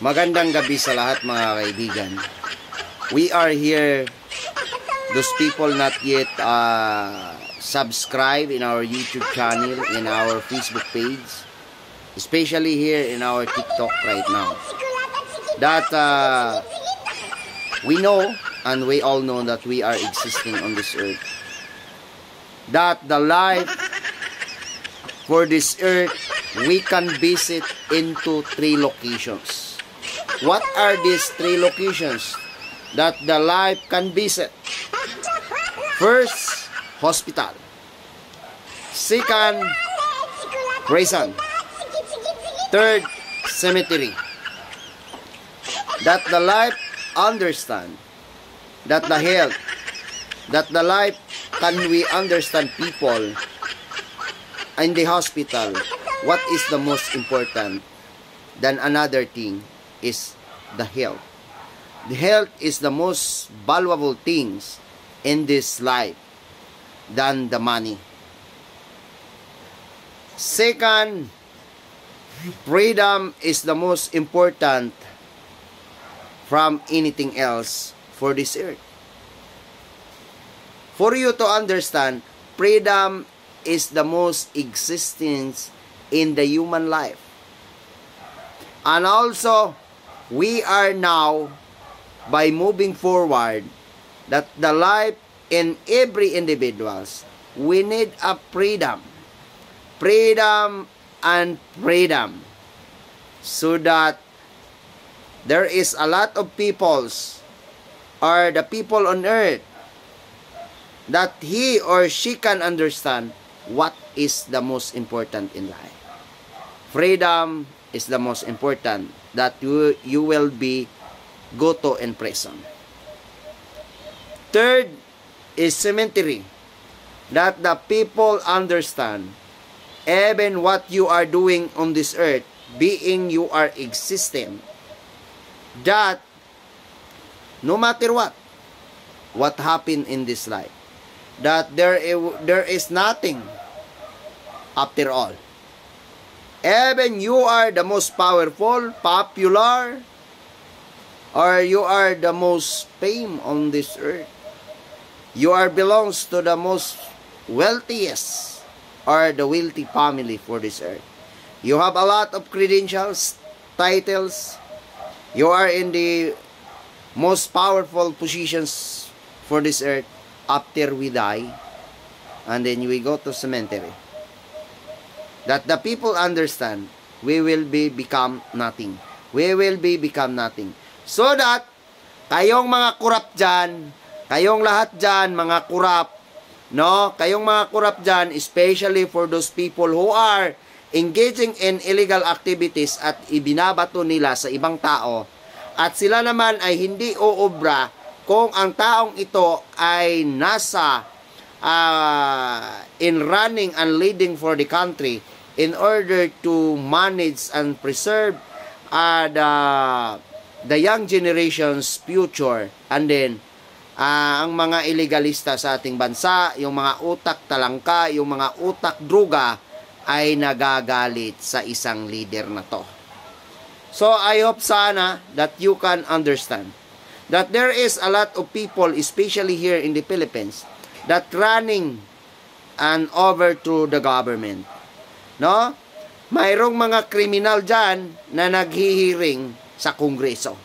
Magandang gabi sa lahat mga kaibigan. We are here, those people not yet subscribe in our YouTube channel, in our Facebook page, especially here in our TikTok right now. That we know, and we all know that we are existing on this earth. That the life for this earth, we can visit into 3 locations. What are these 3 locations that the life can visit? First, hospital. Second, prison. Third, cemetery. That the life understand, that the health, that the life can we understand people in the hospital. What is the most important than another thing is the health. The health is the most valuable things in this life than the money. Second, freedom is the most important from anything else for this earth. For you to understand, freedom is the most existence in the human life. And also, we are now, by moving forward, that the life in every individuals, we need a freedom. Freedom and freedom. So that there is a lot of peoples, or the people on earth, that he or she can understand what is the most important in life. Freedom is the most important, that you will be go to in prison. Third is cemetery, that the people understand even what you are doing on this earth, being you are existing, that no matter what happened in this life, that there is nothing after all. Even you are the most powerful, popular, or you are the most fame on this earth, you are belongs to the most wealthiest or the wealthy family for this earth. You have a lot of credentials, titles. You are in the most powerful positions for this earth. After we die, and then we go to cemetery, that the people understand, we will become nothing. We will become nothing. So that, kayong mga kurap dyan, kayong lahat dyan, mga kurap, no? Kayong mga kurap dyan, especially for those people who are engaging in illegal activities at ibinabato nila sa ibang tao, at sila naman ay hindi uobra kung ang taong ito ay nasa in running and leading for the country in order to manage and preserve the young generation's future. And then, ang mga illegalista sa ating bansa, yung mga utak talangka, yung mga utak druga, ay nagagalit sa isang leader na to. So, I hope sana that you can understand that there is a lot of people, especially here in the Philippines, that running and over to the government. No? Mayroong mga kriminal dyan na naghihiring sa Kongreso.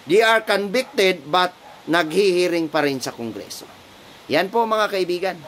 They are convicted but naghihiring pa rin sa Kongreso. Yan po mga kaibigan.